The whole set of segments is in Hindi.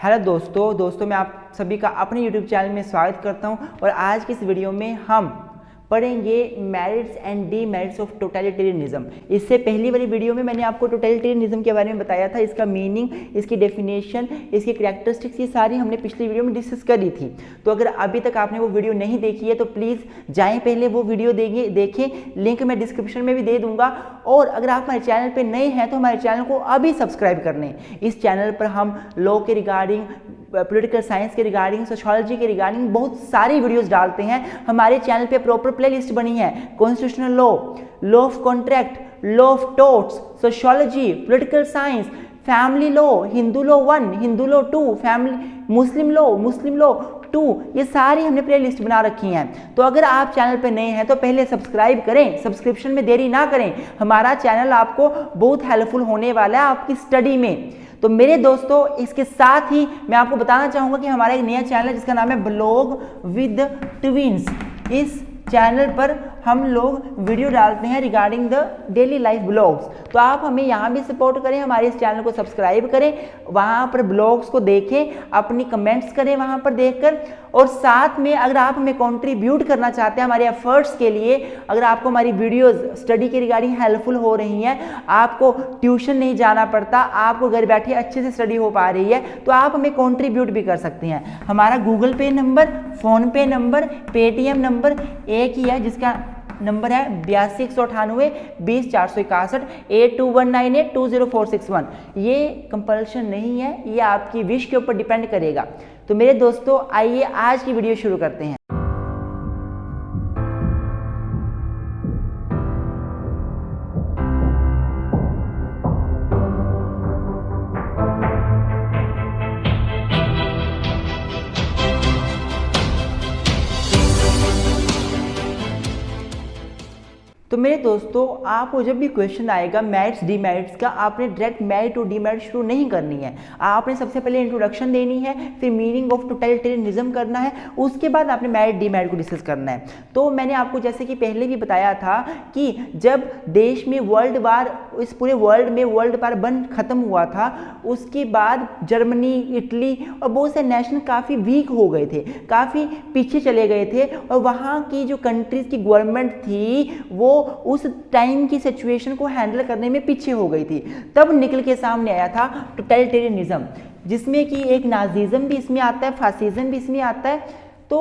हेलो दोस्तों मैं आप सभी का अपने YouTube चैनल में स्वागत करता हूं और आज की इस वीडियो में हम पढ़ेंगे merits and demerits of totalitarianism. इससे पहली वाली वीडियो में मैंने आपको टोटलिटेरियनिज्म के बारे में बताया था, इसका मीनिंग, इसकी डेफिनेशन, इसकी कैरेक्टरिस्टिक्स, ये सारी हमने पिछली वीडियो में डिस्कस करी थी। तो अगर अभी तक आपने वो वीडियो नहीं देखी है तो प्लीज़ जाएँ पहले वो वीडियो देखें, लिंक मैं डिस्क्रिप्शन में भी दे दूँगा। और अगर आप हमारे चैनल पर नए हैं तो हमारे चैनल को अभी सब्सक्राइब कर लें। इस चैनल पर हम लॉ के रिगार्डिंग, पॉलिटिकल साइंस के रिगार्डिंग, सोशियोलॉजी के रिगार्डिंग बहुत सारी वीडियोस डालते हैं। हमारे चैनल पे प्रॉपर प्लेलिस्ट बनी है, constitutional law of contract, law of torts, sociology, political science, family law, Hindu law 1, Hindu law 2, family Muslim law 2, ये सारी हमने प्ले लिस्ट बना रखी हैं। तो अगर आप चैनल पे नए हैं तो पहले सब्सक्राइब करें, सब्सक्रिप्शन में देरी ना करें। हमारा चैनल आपको बहुत हेल्पफुल होने वाला है आपकी स्टडी में। तो मेरे दोस्तों, इसके साथ ही मैं आपको बताना चाहूँगा कि हमारा एक नया चैनल है जिसका नाम है ब्लॉग विद ट्विंस। इस चैनल पर हम लोग वीडियो डालते हैं regarding the daily life blogs. तो आप हमें यहाँ भी सपोर्ट करें, हमारे इस चैनल को सब्सक्राइब करें, वहाँ पर ब्लॉग्स को देखें, अपनी कमेंट्स करें वहाँ पर देखकर। और साथ में अगर आप हमें कंट्रीब्यूट करना चाहते हैं हमारे एफर्ट्स के लिए, अगर आपको हमारी वीडियोस स्टडी के रिगार्डिंग हेल्पफुल हो रही हैं, आपको ट्यूशन नहीं जाना पड़ता, आपको घर बैठे अच्छे से स्टडी हो पा रही है, तो आप हमें कंट्रीब्यूट भी कर सकते हैं। हमारा गूगल पे नंबर, फ़ोन पे नंबर, पेटीएम नंबर एक ही है, जिसका नंबर है 82 20 461 8219 20461। ये कंपल्शन नहीं है, ये आपकी विश के ऊपर डिपेंड करेगा। तो मेरे दोस्तों, आइए आज की वीडियो शुरू करते हैं। तो मेरे दोस्तों, आपको जब भी क्वेश्चन आएगा मेरिट्स डीमेरिट्स का, आपने डायरेक्ट मेरिट और डीमेरिट शुरू नहीं करनी है। आपने सबसे पहले इंट्रोडक्शन देनी है, फिर मीनिंग ऑफ टोटलिटेरियनिज्म करना है, उसके बाद आपने मेरिट डीमेरिट को डिस्कस करना है। तो मैंने आपको जैसे कि पहले भी बताया था कि जब देश में वर्ल्ड वार, इस पूरे वर्ल्ड में वर्ल्ड वार 1 खत्म हुआ था, उसके बाद जर्मनी, इटली और बहुत से नेशन काफ़ी वीक हो गए थे, काफ़ी पीछे चले गए थे। और वहाँ की जो कंट्रीज़ की गवर्नमेंट थी वो उस टाइम की सिचुएशन को हैंडल करने में पीछे हो गई थी। तब निकल के सामने आया था टोटलिटेरियनिज्म, जिसमें कि एक नाजिज्म भी इसमें आता है, फासिज्म भी इसमें आता है। तो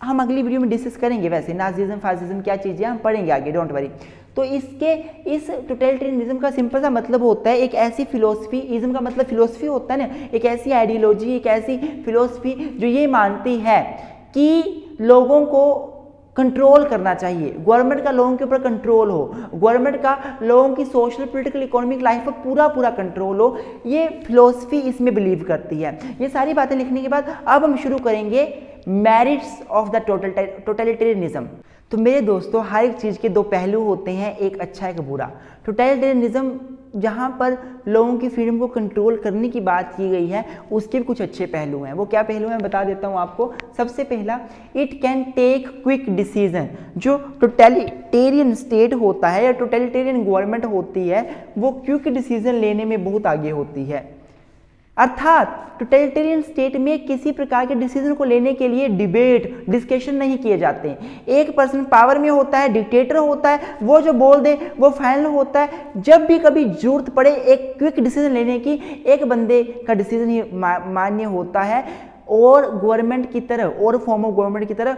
हम अगली वीडियो में डिस्कस करेंगे वैसे नाजिज्म फासिज्म क्या चीज़ें, हम पढ़ेंगे आगे, डोंट वरी। तो इस टोटलिटेरियनिज्म का सिंपल सा मतलब होता है एक ऐसी फिलोसफी, इज्म का मतलब फिलोसफी होता है ना, एक ऐसी आइडियोलॉजी, एक ऐसी फिलोसफी जो ये मानती है कि लोगों को कंट्रोल करना चाहिए, गवर्नमेंट का लोगों के ऊपर कंट्रोल हो, गवर्नमेंट का लोगों की सोशल, पॉलिटिकल, इकोनॉमिक लाइफ पर पूरा कंट्रोल हो। ये फिलोसफी इसमें बिलीव करती है। ये सारी बातें लिखने के बाद अब हम शुरू करेंगे मेरिट्स ऑफ द टोटलिटेरियनिज्म। तो मेरे दोस्तों, हर एक चीज़ के दो पहलू होते हैं, एक अच्छा एक बुरा। टोटलिटेरियनिज्म जहाँ पर लोगों की फ्रीडम को कंट्रोल करने की बात की गई है, उसके भी कुछ अच्छे पहलू हैं। वो क्या पहलू हैं बता देता हूँ आपको। सबसे पहला, it can take quick decision. जो टोटलिटेरियन स्टेट होता है या टोटलिटेरियन गवर्नमेंट होती है, वो क्विक डिसीजन लेने में बहुत आगे होती है। अर्थात टोटलिटेरियन स्टेट में किसी प्रकार के डिसीजन को लेने के लिए डिबेट, डिस्कशन नहीं किए जाते। एक पर्सन पावर में होता है, डिक्टेटर होता है, वो जो बोल दे वो फाइनल होता है। जब भी कभी जरूरत पड़े एक क्विक डिसीजन लेने की, एक बंदे का डिसीजन ही मान्य होता है। और गवर्नमेंट की तरह, और फॉर्म ऑफ गवर्नमेंट की तरह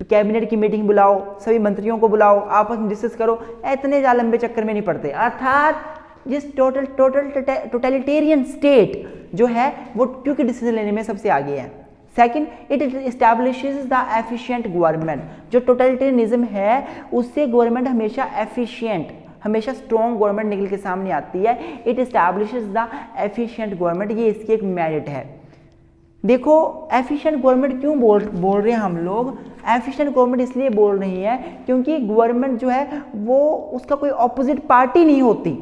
कैबिनेट की मीटिंग बुलाओ, सभी मंत्रियों को बुलाओ, आपस में डिस्कस करो, इतने ज़्यादा लंबे चक्कर में नहीं पड़ते। अर्थात जिस टोटलिटेरियन स्टेट जो है वो क्विक डिसीजन लेने में सबसे आगे है। Second, it establishes the efficient government. जो टोटलिटेरियनिज्म है उससे गवर्नमेंट हमेशा एफिशिएंट, हमेशा स्ट्रॉन्ग गवर्नमेंट निकल के सामने आती है। It establishes the efficient government, ये इसकी एक मेरिट है। देखो, एफिशिएंट गवर्नमेंट क्यों बोल रहे हैं हम लोग? एफिशिएंट गवर्नमेंट इसलिए बोल रही है क्योंकि गवर्नमेंट जो है वो उसका कोई ऑपोजिट पार्टी नहीं होती।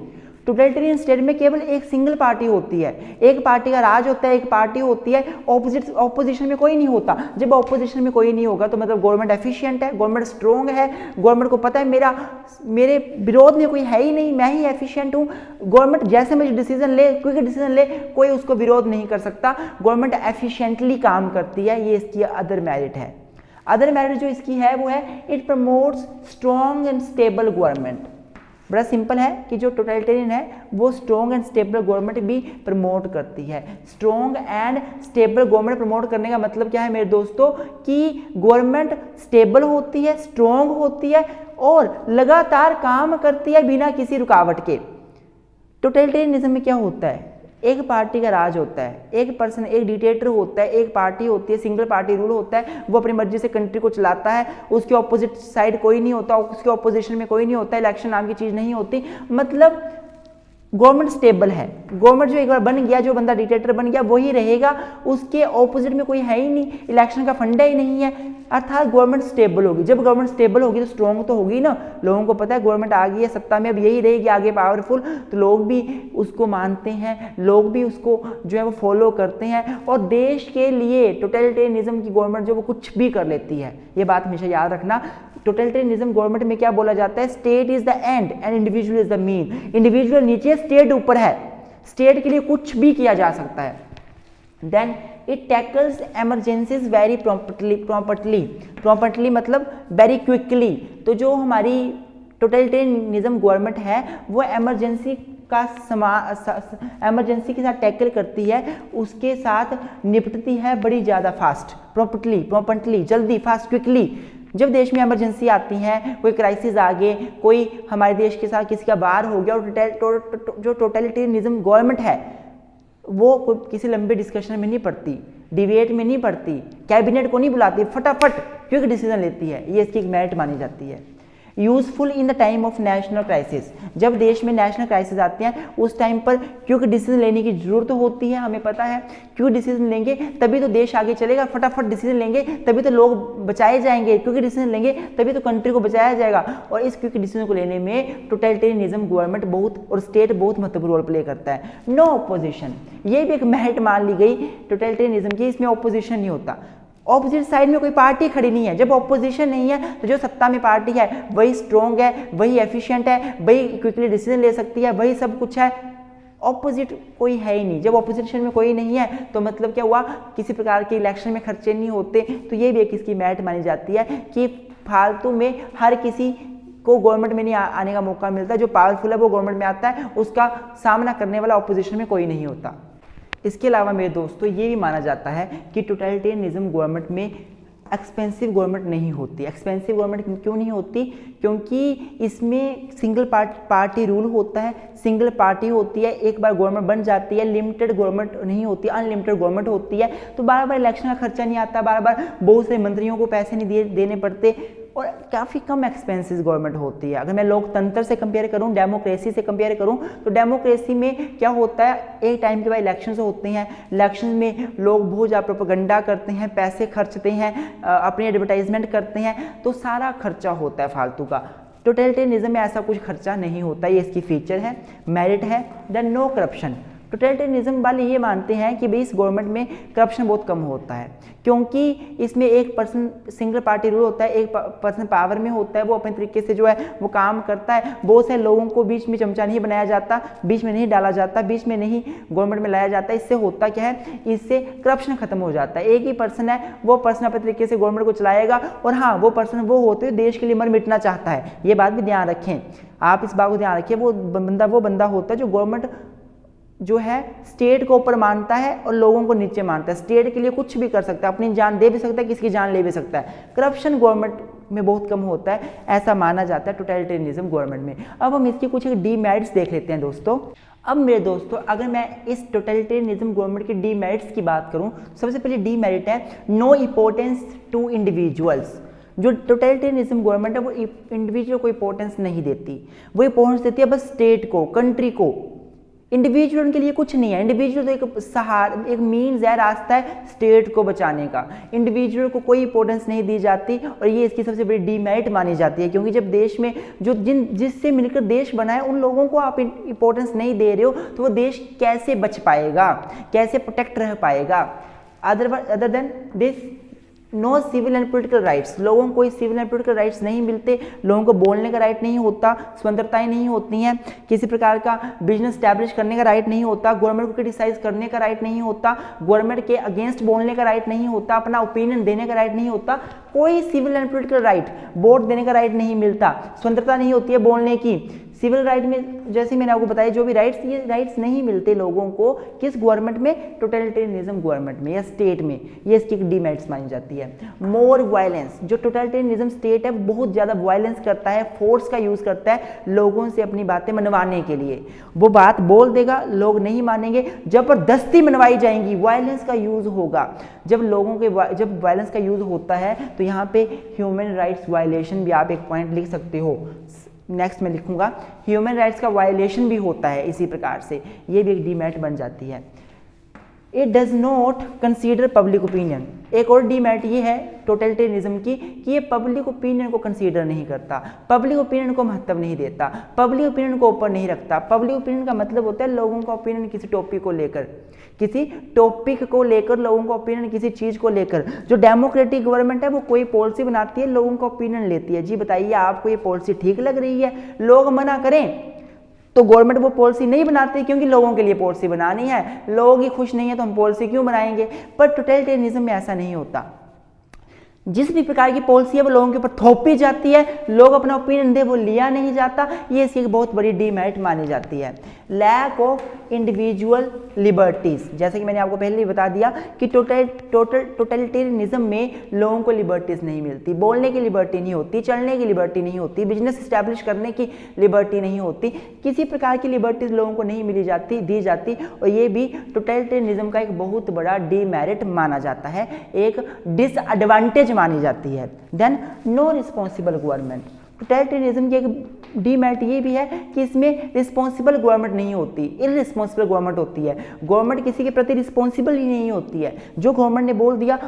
टोटलिटेरियन स्टेट में केवल एक सिंगल पार्टी होती है, एक पार्टी का राज होता है, एक पार्टी होती है, ऑपोजिशन में कोई नहीं होता। जब ऑपोजिशन में कोई नहीं होगा तो मतलब गवर्नमेंट एफिशिएंट है, गवर्नमेंट स्ट्रॉन्ग है, गवर्नमेंट को पता है मेरे विरोध में कोई है ही नहीं, मैं ही एफिशिएंट हूँ। गवर्नमेंट जैसे मुझे डिसीजन ले, क्विक डिसीजन ले, कोई उसको विरोध नहीं कर सकता। गवर्नमेंट एफिशिएंटली काम करती है, ये इसकी अदर मेरिट है। अदर मेरिट जो इसकी है वो है it promotes strong and stable government. बड़ा सिंपल है कि जो टोटलिटेरियन है वो स्ट्रॉन्ग एंड स्टेबल गवर्नमेंट भी प्रमोट करती है। Strong and stable government promote करने का मतलब क्या है मेरे दोस्तों, कि गवर्नमेंट स्टेबल होती है, स्ट्रॉन्ग होती है और लगातार काम करती है बिना किसी रुकावट के। टोटलिटेरियनिज्म में क्या होता है, एक पार्टी का राज होता है, एक पर्सन, एक डिक्टेटर होता है, एक पार्टी होती है, सिंगल पार्टी रूल होता है, वो अपनी मर्जी से कंट्री को चलाता है, उसके ऑपोजिट साइड कोई नहीं होता, उसके ऑपोजिशन में कोई नहीं होता, इलेक्शन नाम की चीज़ नहीं होती। मतलब गवर्नमेंट स्टेबल है। गवर्नमेंट जो एक बार बन गया, जो बंदा डिक्टेटर बन गया वही रहेगा, उसके ऑपोजिट में कोई है ही नहीं, इलेक्शन का फंडा ही नहीं है, अर्थात गवर्नमेंट स्टेबल होगी। जब गवर्नमेंट स्टेबल होगी तो स्ट्रॉन्ग तो होगी ना, लोगों को पता है गवर्नमेंट आ गई है सत्ता में, अब यही रहेगी आगे पावरफुल, तो लोग भी उसको मानते हैं, लोग भी उसको जो है वो फॉलो करते हैं और देश के लिए टोटलिटेरियनिज्म की गवर्नमेंट जो वो कुछ भी कर लेती है। ये बात हमेशा याद रखना। टोटलिटेरियनिज्म गवर्नमेंट में क्या बोला जाता है, state is the end and individual is the mean. Individual नीचे, स्टेट ऊपर है, स्टेट के लिए कुछ भी किया जा सकता है। Then it tackles emergencies very promptly मतलब वेरी क्विकली। तो जो हमारी टोटलिटेरियनिज्म गवर्नमेंट है वो एमरजेंसी के साथ टैकल करती है, उसके साथ निपटती है बड़ी ज़्यादा फास्ट, प्रॉम्प्टली जल्दी, फास्ट, क्विकली। जब देश में इमरजेंसी आती है, कोई क्राइसिस आ गए, कोई हमारे देश के साथ किसी का बाहर हो गया, और जो टोटलिटेरियनिज्म गवर्नमेंट है वो किसी लंबे डिस्कशन में नहीं पड़ती, डिबेट में नहीं पड़ती, कैबिनेट को नहीं बुलाती, फटाफट क्विक डिसीजन लेती है, ये इसकी एक मेरिट मानी जाती है। Useful in the time of national crisis, जब देश में नेशनल क्राइसिस आते हैं उस टाइम पर क्विक डिसीजन लेने की जरूरत होती है। हमें पता है क्विक डिसीजन लेंगे तभी तो देश आगे चलेगा, फटाफट डिसीजन लेंगे तभी तो लोग बचाए जाएंगे, क्विक डिसीजन लेंगे तभी तो कंट्री को बचाया जाएगा। और इस क्विक डिसीजन को लेने में टोटलिटेरियनिज्म गवर्नमेंट बहुत और स्टेट बहुत महत्वपूर्ण रोल प्ले करता है। नो ऑपोजिशन, ये भी एक मेरिट मान ली गई टोटलिटेरियनिज्म की, इसमें ऑपोजिशन नहीं होता। ऑपोजिट साइड में कोई पार्टी खड़ी नहीं है। जब ऑपोजिशन नहीं है तो जो सत्ता में पार्टी है वही स्ट्रॉन्ग है, वही एफिशिएंट है, वही क्विकली डिसीजन ले सकती है, वही सब कुछ है। ऑपोजिट कोई है ही नहीं। जब ऑपोजिशन में कोई नहीं है तो मतलब क्या हुआ, किसी प्रकार के इलेक्शन में खर्चे नहीं होते। तो ये भी एक इसकी मेरिट मानी जाती है कि फालतू में हर किसी को गवर्नमेंट में नहीं आने का मौका मिलता। जो पावरफुल है वो गवर्नमेंट में आता है, उसका सामना करने वाला ऑपोजिशन में कोई नहीं होता। इसके अलावा मेरे दोस्तों ये भी माना जाता है कि टोटलिटेरियनिज्म गवर्नमेंट में एक्सपेंसिव गवर्नमेंट नहीं होती। एक्सपेंसिव गवर्नमेंट क्यों नहीं होती, क्योंकि इसमें सिंगल पार्टी रूल होता है, सिंगल पार्टी होती है, एक बार गवर्नमेंट बन जाती है, लिमिटेड गवर्नमेंट नहीं होती, अनलिमिटेड गवर्नमेंट होती है। तो बार बार इलेक्शन का खर्चा नहीं आता, बार बार बहुत से मंत्रियों को पैसे नहीं देने पड़ते और काफ़ी कम एक्सपेंसेस गवर्नमेंट होती है। अगर मैं लोकतंत्र से कंपेयर करूं, डेमोक्रेसी से कंपेयर करूं, तो डेमोक्रेसी में क्या होता है, एक टाइम के बाद इलेक्शंस होते हैं, इलेक्शन में लोग बहुत ज़्यादा प्रोपेगेंडा करते हैं, पैसे खर्चते हैं, अपनी एडवर्टाइजमेंट करते हैं, तो सारा खर्चा होता है फालतू का। टोटलिटेरियनिज्म में ऐसा कुछ खर्चा नहीं होता, ये इसकी फीचर है, मेरिट है। Then no corruption. टोटलिटेरियनिज्म वाले ये मानते हैं कि भाई इस गवर्नमेंट में करप्शन बहुत कम होता है, क्योंकि इसमें एक पर्सन सिंगल पार्टी रूल होता है, एक पर्सन पावर में होता है, वो अपने तरीके से जो है वो काम करता है। बहुत से लोगों को बीच में चमचा नहीं बनाया जाता, बीच में नहीं डाला जाता, बीच में नहीं गवर्नमेंट में लाया जाता। इससे होता क्या है, इससे करप्शन खत्म हो जाता है। एक ही पर्सन है, वो पर्सन अपने तरीके से गवर्नमेंट को चलाएगा, और हाँ वो पर्सन वो होते हुए देश के लिए मर मिटना चाहता है। ये बात भी ध्यान रखें, आप इस बात को ध्यान रखिए। वो बंदा होता है जो गवर्नमेंट जो है स्टेट को ऊपर मानता है और लोगों को नीचे मानता है, स्टेट के लिए कुछ भी कर सकता है, अपनी जान दे भी सकता है, किसी की जान ले भी सकता है। करप्शन गवर्नमेंट में बहुत कम होता है, ऐसा माना जाता है टोटलिटेरियनिज्म गवर्नमेंट में। अब हम इसकी कुछ डीमेरिट्स देख लेते हैं दोस्तों। अब मेरे दोस्तों अगर मैं इस टोटलिटेरियनिज्म गवर्नमेंट के डीमेरिट्स की बात करूं, सबसे पहले डीमेरिट है नो इंपॉर्टेंस टू इंडिविजुअल्स। जो टोटलिटेरियनिज्म गवर्नमेंट है वो इंडिविजुअल को इंपॉर्टेंस नहीं देती, वो इंपॉर्टेंस देती है बस स्टेट को, कंट्री को। इंडिविजुअल के लिए कुछ नहीं है। इंडिविजुअल तो एक सहारा, एक मीन्स है, रास्ता है स्टेट को बचाने का। इंडिविजुअल को कोई इंपॉर्टेंस नहीं दी जाती और ये इसकी सबसे बड़ी डीमेरिट मानी जाती है, क्योंकि जब देश में जो जिससे मिलकर देश बना है उन लोगों को आप इंपॉर्टेंस नहीं दे रहे हो तो वो देश कैसे बच पाएगा, कैसे प्रोटेक्ट रह पाएगा। Other than this no civil and political rights, लोगों को कोई सिविल एंड पोलिटिकल राइट्स नहीं मिलते, लोगों को बोलने का राइट नहीं होता, स्वतंत्रताएं नहीं होती हैं, किसी प्रकार का बिजनेस स्टैब्लिश करने का राइट नहीं होता, गवर्नमेंट को क्रिटिसाइज करने का राइट नहीं होता, गवर्नमेंट के अगेंस्ट बोलने का राइट नहीं होता, अपना ओपिनियन देने का राइट नहीं होता, कोई civil and political right, vote देने का राइट नहीं मिलता, स्वतंत्रता नहीं होती है बोलने की। सिविल राइट में जैसे मैंने आपको बताया जो भी राइट्स, ये राइट्स नहीं मिलते लोगों को किस गवर्नमेंट में, टोटलिटेरियनिज्म गवर्नमेंट में या स्टेट में, ये इसकी डीमेरिट्स मानी जाती है। मोर वायलेंस, जो टोटलिटेरियनिज्म स्टेट है बहुत ज़्यादा वायलेंस करता है, फोर्स का यूज़ करता है लोगों से अपनी बातें मनवाने के लिए। वो बात बोल देगा, लोग नहीं मानेंगे, जबरदस्ती मनवाई जाएंगी, वायलेंस का यूज़ होगा। जब लोगों के जब वायलेंस का यूज़ होता है तो यहाँ पे ह्यूमन राइट्स वायलेशन भी आप एक पॉइंट लिख सकते हो, नेक्स्ट में लिखूंगा। ह्यूमन राइट्स का वायलेशन भी होता है इसी प्रकार से, ये भी एक डीमेरिट बन जाती है। It does not consider public opinion, एक और डीमेरिट ये है टोटलिटेरियनिज्म की कि ये पब्लिक ओपिनियन को कंसीडर नहीं करता, पब्लिक ओपिनियन को महत्व नहीं देता, पब्लिक ओपिनियन को ऊपर नहीं रखता। पब्लिक ओपिनियन का मतलब होता है लोगों का ओपिनियन किसी टॉपिक को लेकर, किसी टॉपिक को लेकर लोगों का ओपिनियन किसी चीज़ को लेकर। जो डेमोक्रेटिक गवर्नमेंट है वो कोई पॉलिसी बनाती है, लोगों का ओपिनियन लेती है, जी बताइए आपको ये पॉलिसी ठीक लग रही है, लोग मना करें तो गवर्नमेंट वो पॉलिसी नहीं बनाती, क्योंकि लोगों के लिए पॉलिसी बनानी है, लोग ही खुश नहीं है तो हम पॉलिसी क्यों बनाएंगे। पर टोटलिटेरियनिज्म में ऐसा नहीं होता, जिस भी प्रकार की पॉलिसी है वो लोगों के ऊपर थोपी जाती है, लोग अपना ओपिनियन दे वो लिया नहीं जाता, ये इसकी एक बहुत बड़ी डीमेरिट मानी जाती है। लैक ऑफ इंडिविजुअल लिबर्टीज, जैसे कि मैंने आपको पहले ही बता दिया कि टोटलिटेरियनिज्म में लोगों को लिबर्टीज नहीं मिलती, बोलने की लिबर्टी नहीं होती, चलने की लिबर्टी नहीं होती, बिजनेस इस्टेब्लिश करने की लिबर्टी नहीं होती, किसी प्रकार की लिबर्टीज लोगों को नहीं मिली जाती, दी जाती, और ये भी टोटलिटेरियनिज्म का एक बहुत बड़ा डीमेरिट माना जाता है, एक डिसएडवांटेज मानी जाती है। Then no responsible government, totalitarianism की एक डीमेरिट ये भी है कि इसमें रिस्पॉन्सिबल गवर्नमेंट नहीं होती, इररिस्पॉन्सिबल गवर्नमेंट होती है। गवर्नमेंट किसी के प्रति रिस्पॉन्सिबल ही नहीं होती है, जो गवर्नमेंट ने बोल दिया,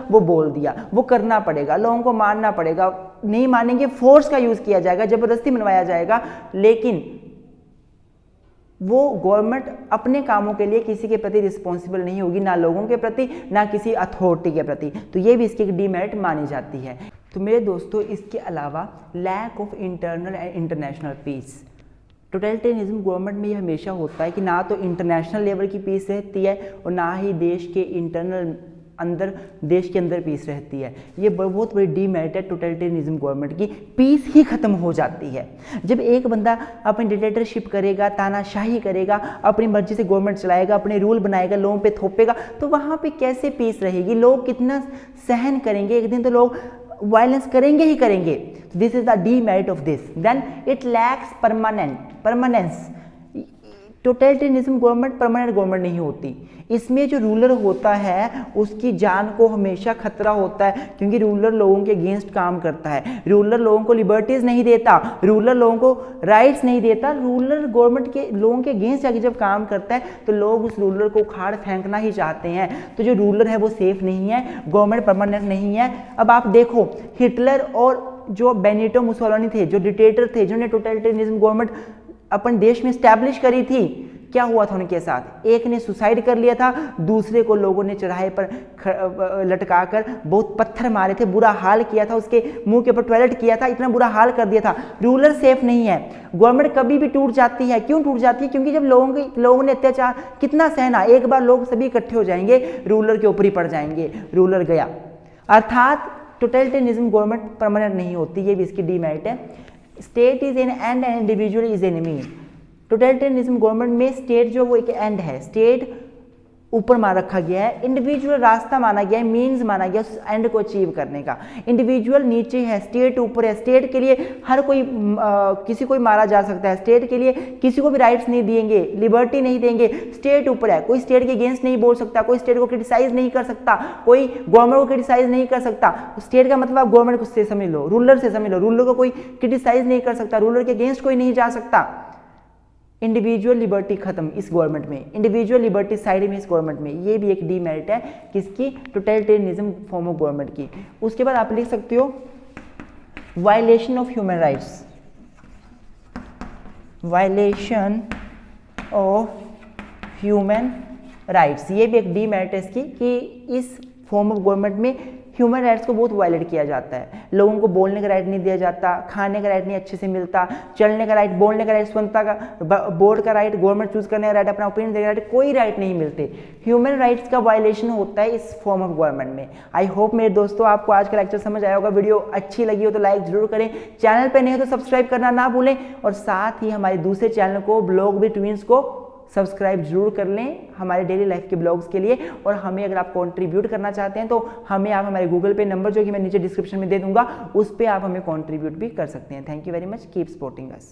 वो करना पड़ेगा, लोगों को मानना पड़ेगा, नहीं मानेंगे फोर्स का यूज़ किया जाएगा, जबरदस्ती मनवाया जाएगा, लेकिन वो गवर्नमेंट अपने कामों के लिए किसी के प्रति रिस्पॉन्सिबल नहीं होगी, ना लोगों के प्रति ना किसी अथॉरिटी के प्रति, तो ये भी इसकी एक डीमेरिट मानी जाती है। तो मेरे दोस्तों इसके अलावा lack of internal and international peace, totalitarianism government में ये हमेशा होता है कि ना तो इंटरनेशनल लेवल की पीस रहती है और ना ही देश के देश के अंदर पीस रहती है। ये बहुत बड़ी डीमेरिट है टोटलिटेरियनिज्म गवर्नमेंट की, पीस ही खत्म हो जाती है। जब एक बंदा अपनी डिक्टेटरशिप करेगा, तानाशाही करेगा, अपनी मर्जी से गवर्नमेंट चलाएगा, अपने रूल बनाएगा, लोगों पे थोपेगा, तो वहाँ पे कैसे पीस रहेगी, लोग कितना सहन करेंगे, एक दिन तो लोग वायलेंस करेंगे ही करेंगे। This is the demerit of this. Then it lacks permanence, totalitarianism government permanent government नहीं होती, इसमें जो रूलर होता है उसकी जान को हमेशा खतरा होता है, क्योंकि रूलर लोगों के अगेंस्ट काम करता है, रूलर लोगों को लिबर्टीज नहीं देता, रूलर लोगों को राइट्स नहीं देता, रूलर गवर्नमेंट के लोगों के अगेंस्ट जाके जब काम करता है तो लोग उस रूलर को उखाड़ फेंकना ही चाहते हैं। तो जो रूलर है वो सेफ नहीं है, गवर्नमेंट परमानेंट नहीं है। अब आप देखो हिटलर और जो बेनिटो मुसोलिनी थे, जो डिक्टेटर थे, जिन्होंने टोटलिटेरियनिज्म गवर्नमेंट अपने देश में स्टैब्लिश करी थी, क्या हुआ था उनके साथ, एक ने सुसाइड कर लिया था, दूसरे को लोगों ने चौराहे पर लटकाकर बहुत पत्थर मारे थे, बुरा हाल किया था, उसके मुंह के ऊपर टॉयलेट किया था, इतना बुरा हाल कर दिया था। रूलर सेफ नहीं है, गवर्नमेंट कभी भी टूट जाती है। क्यों टूट जाती है? क्योंकि जब लोगों ने अत्याचार कितना सहना, एक बार लोग सभी इकट्ठे हो जाएंगे, रूलर के ऊपर ही पड़ जाएंगे, रूलर गया। अर्थात टोटलिटेरियनिज्म गवर्नमेंट परमानेंट नहीं होती, ये भी इसकी डीमेरिट है। State is an and and individual is enemy, totalitarianism government में स्टेट जो वो एक एंड है, स्टेट ऊपर मान रखा गया है, इंडिविजुअल रास्ता माना गया है, मीन्स माना गया उस एंड को अचीव करने का। इंडिविजुअल नीचे है, स्टेट ऊपर है, स्टेट के लिए हर कोई किसी को मारा जा सकता है, स्टेट के लिए किसी को भी राइट्स नहीं देंगे, लिबर्टी नहीं देंगे, स्टेट ऊपर है, कोई स्टेट के अगेंस्ट नहीं बोल सकता, कोई स्टेट को क्रिटिसाइज नहीं कर सकता, कोई गवर्नमेंट को क्रिटिसाइज नहीं कर सकता। स्टेट का मतलब आप गवर्नमेंट से समझ लो, रूलर से समझ लो, रूलर को कोई क्रिटिसाइज नहीं कर सकता, रूलर के अगेंस्ट कोई नहीं जा सकता। इंडिविजुअल लिबर्टी खत्म इस गवर्नमेंट में, इंडिविजुअल लिबर्टी साइड में इस गवर्नमेंट में, ये भी एक डीमेरिट है किसकी, टोटलिटेरियनिज्म फॉर्म ऑफ गवर्नमेंट की। उसके बाद आप लिख सकते हो violation of human rights, violation of human rights, ये भी एक डीमेरिट है इसकी कि इस फॉर्म ऑफ गवर्नमेंट में ह्यूमन राइट्स को बहुत वायलेट किया जाता है। लोगों को बोलने का राइट नहीं दिया जाता, खाने का राइट नहीं अच्छे से मिलता, चलने का राइट, बोलने का राइट, स्वतंत्रता का, बोर्ड का राइट, गवर्नमेंट चूज करने का राइट, अपना ओपिनियन देने का राइट, कोई राइट नहीं मिलते। ह्यूमन राइट्स का वायलेशन होता है इस फॉर्म ऑफ गवर्नमेंट में। आई होप मेरे दोस्तों आपको आज का लेक्चर समझ आया होगा। वीडियो अच्छी लगी हो तो लाइक जरूर करें, चैनल पर नहीं हो तो सब्सक्राइब करना ना भूलें, और साथ ही हमारे दूसरे चैनल को ब्लॉग विद ट्विंस को सब्सक्राइब जरूर कर लें हमारे डेली लाइफ के ब्लॉग्स के लिए। और हमें अगर आप कंट्रीब्यूट करना चाहते हैं तो हमें आप हमारे गूगल पे नंबर जो कि मैं नीचे डिस्क्रिप्शन में दे दूंगा, उस पर आप हमें कंट्रीब्यूट भी कर सकते हैं। Thank you very much, keep supporting us.